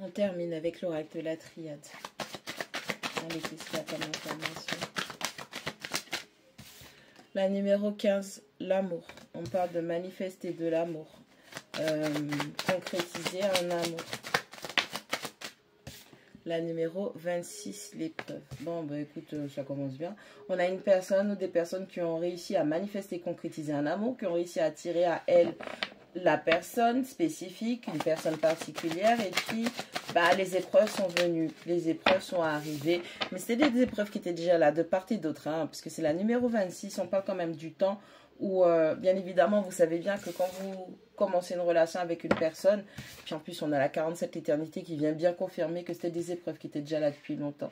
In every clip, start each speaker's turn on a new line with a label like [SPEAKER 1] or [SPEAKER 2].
[SPEAKER 1] On termine avec l'oracle de la triade. Allez, qu'est-ce qu'il y a comme information? La numéro 15, l'amour. On parle de manifester de l'amour. Concrétiser un amour. La numéro 26, l'épreuve. Bon, bah écoute, ça commence bien. On a une personne ou des personnes qui ont réussi à manifester, concrétiser un amour, qui ont réussi à attirer à elle la personne spécifique, une personne particulière, et puis bah, les épreuves sont venues, les épreuves sont arrivées, mais c'était des épreuves qui étaient déjà là de part et d'autre, hein, parce que c'est la numéro 26, on parle quand même du temps où, bien évidemment, vous savez bien que quand vous commencez une relation avec une personne, puis en plus on a la 47 l'éternité qui vient bien confirmer que c'était des épreuves qui étaient déjà là depuis longtemps.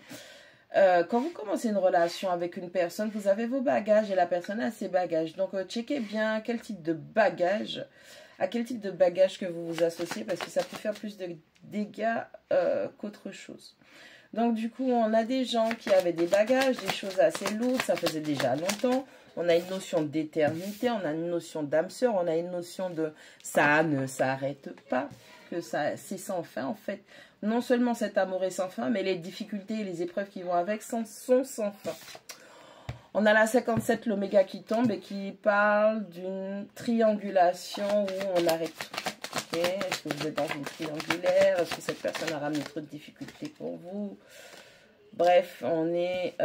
[SPEAKER 1] Quand vous commencez une relation avec une personne, vous avez vos bagages et la personne a ses bagages. Donc, checkez bien quel type de bagage, à quel type de bagage que vous vous associez, parce que ça peut faire plus de dégâts qu'autre chose. Donc, du coup, on a des gens qui avaient des bagages, des choses assez lourdes, ça faisait déjà longtemps. On a une notion d'éternité, on a une notion d'âme sœur, on a une notion de ça ne s'arrête pas, que ça c'est sans fin en fait. Non seulement cet amour est sans fin, mais les difficultés et les épreuves qui vont avec sont sans fin. On a la 57, l'oméga qui tombe et qui parle d'une triangulation où on arrête tout. Okay. Est-ce que vous êtes dans une triangulaire? Est-ce que cette personne a ramené trop de difficultés pour vous? Bref, on est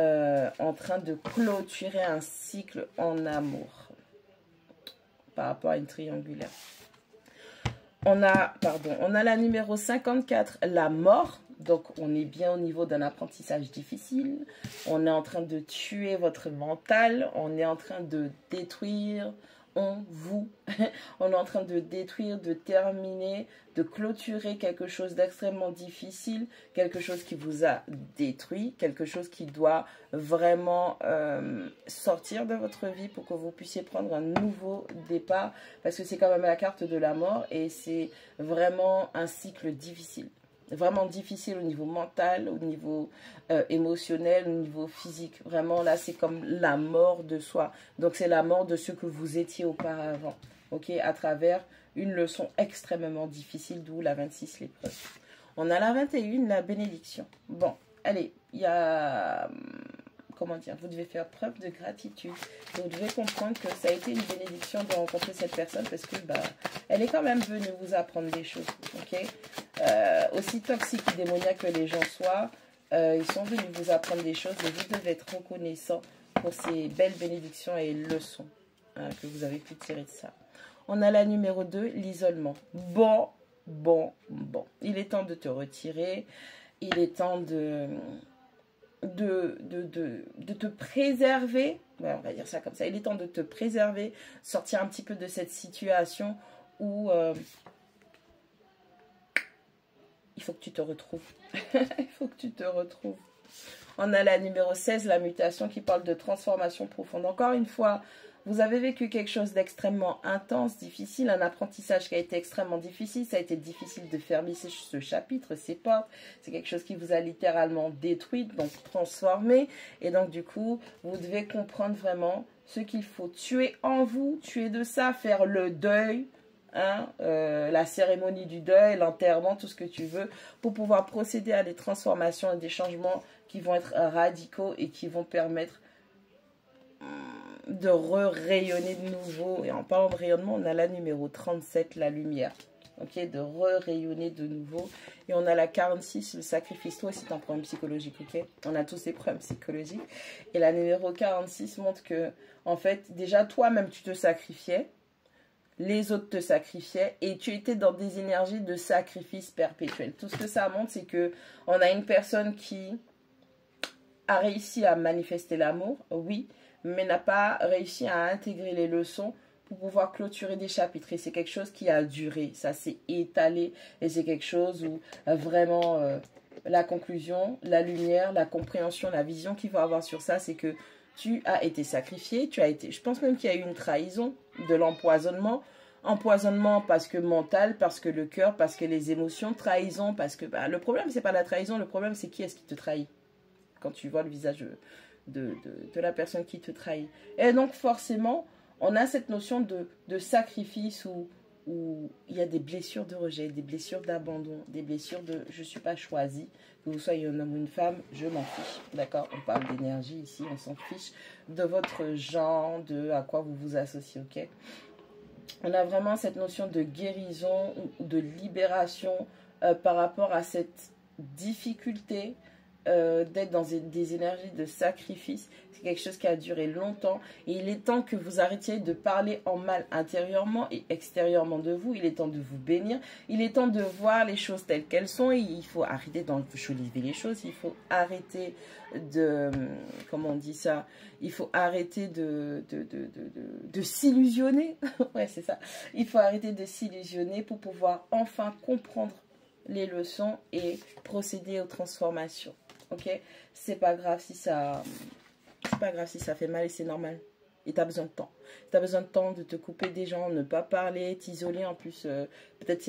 [SPEAKER 1] en train de clôturer un cycle en amour par rapport à une triangulaire. On a la numéro 54, la mort. Donc, on est bien au niveau d'un apprentissage difficile. On est en train de tuer votre mental. On est en train de détruire on est en train de détruire, de terminer, de clôturer quelque chose d'extrêmement difficile, quelque chose qui vous a détruit, quelque chose qui doit vraiment sortir de votre vie pour que vous puissiez prendre un nouveau départ, parce que c'est quand même la carte de la mort et c'est vraiment un cycle difficile. Vraiment difficile au niveau mental, au niveau émotionnel, au niveau physique. Vraiment, là, c'est comme la mort de soi. Donc, c'est la mort de ce que vous étiez auparavant. OK? À travers une leçon extrêmement difficile, d'où la 26, l'épreuve. On a la 21, la bénédiction. Bon, allez, il y a... Comment dire, vous devez faire preuve de gratitude. Vous devez comprendre que ça a été une bénédiction de rencontrer cette personne parce que bah, elle est quand même venue vous apprendre des choses. Ok, aussi toxique et démoniaque que les gens soient, ils sont venus vous apprendre des choses et vous devez être reconnaissant pour ces belles bénédictions et leçons que vous avez pu tirer de ça. On a la numéro 2, l'isolement. Bon. Il est temps de te retirer. Il est temps de te préserver, ouais, on va dire ça comme ça, il est temps de te préserver, sortir un petit peu de cette situation où il faut que tu te retrouves. Il faut que tu te retrouves. On a la numéro 16, la mutation, qui parle de transformation profonde. Encore une fois, vous avez vécu quelque chose d'extrêmement intense, difficile, un apprentissage qui a été extrêmement difficile. Ça a été difficile de fermer ce chapitre, ces portes. C'est quelque chose qui vous a littéralement détruite, donc transformé. Et donc, du coup, vous devez comprendre vraiment ce qu'il faut tuer en vous, tuer de ça, faire le deuil, hein, la cérémonie du deuil, l'enterrement, tout ce que tu veux, pour pouvoir procéder à des transformations et des changements qui vont être radicaux et qui vont permettre de rayonner de nouveau. Et en parlant de rayonnement, on a la numéro 37, la lumière. Ok, de rayonner de nouveau. Et on a la 46, le sacrifice. Toi aussi, tu as un problème psychologique, ok? On a tous des problèmes psychologiques. Et la numéro 46 montre que, en fait, déjà, toi-même, tu te sacrifiais. Les autres te sacrifiaient. Et tu étais dans des énergies de sacrifice perpétuel. Tout ce que ça montre, c'est que on a une personne qui a réussi à manifester l'amour, oui, mais n'a pas réussi à intégrer les leçons pour pouvoir clôturer des chapitres. Et c'est quelque chose qui a duré, ça s'est étalé, et c'est quelque chose où vraiment la conclusion, la lumière, la compréhension, la vision qu'il faut avoir sur ça, c'est que tu as été sacrifié, tu as été, je pense même qu'il y a eu une trahison, de l'empoisonnement. Empoisonnement parce que mental, parce que le cœur, parce que les émotions, trahison, parce que bah, le problème, c'est pas la trahison, le problème, c'est qui est-ce qui te trahit quand tu vois le visage de la personne qui te trahit. Et donc, forcément, on a cette notion de sacrifice où où il y a des blessures de rejet, des blessures d'abandon, des blessures de je ne suis pas choisie, que vous soyez un homme ou une femme, je m'en fiche, d'accord? On parle d'énergie ici, on s'en fiche de votre genre, de à quoi vous vous associez, ok? On a vraiment cette notion de guérison ou de libération par rapport à cette difficulté d'être dans des énergies de sacrifice. C'est quelque chose qui a duré longtemps et il est temps que vous arrêtiez de parler en mal intérieurement et extérieurement de vous. Il est temps de vous bénir, il est temps de voir les choses telles qu'elles sont et il faut arrêter d'enjoliver les choses, il faut arrêter de, comment on dit ça, il faut arrêter de s'illusionner. Ouais, c'est ça, il faut arrêter de s'illusionner pour pouvoir enfin comprendre les leçons et procéder aux transformations. Ok, c'est pas grave si ça fait mal et c'est normal. Et tu as besoin de temps. Tu as besoin de temps de te couper des gens, ne pas parler, t'isoler. En plus, peut-être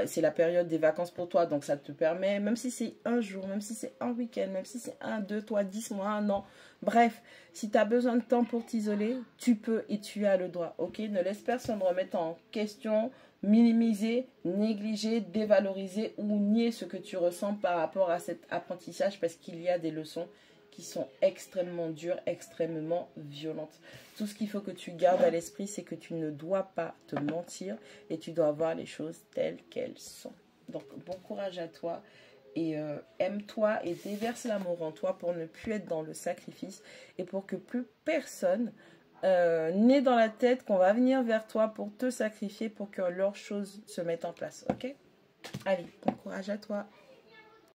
[SPEAKER 1] c'est la période des vacances pour toi. Donc ça te permet, même si c'est un jour, même si c'est un week-end, même si c'est 1, 2, 3, 10 mois, 1 an. Bref, si tu as besoin de temps pour t'isoler, tu peux et tu as le droit. Ok, ne laisse personne remettre en question, minimiser, négliger, dévaloriser ou nier ce que tu ressens par rapport à cet apprentissage parce qu'il y a des leçons qui sont extrêmement dures, extrêmement violentes. Tout ce qu'il faut que tu gardes à l'esprit, c'est que tu ne dois pas te mentir et tu dois voir les choses telles qu'elles sont. Donc, bon courage à toi et aime-toi et déverse l'amour en toi pour ne plus être dans le sacrifice et pour que plus personne n'ait dans la tête qu'on va venir vers toi pour te sacrifier pour que leurs choses se mettent en place. Ok? Allez, bon courage à toi.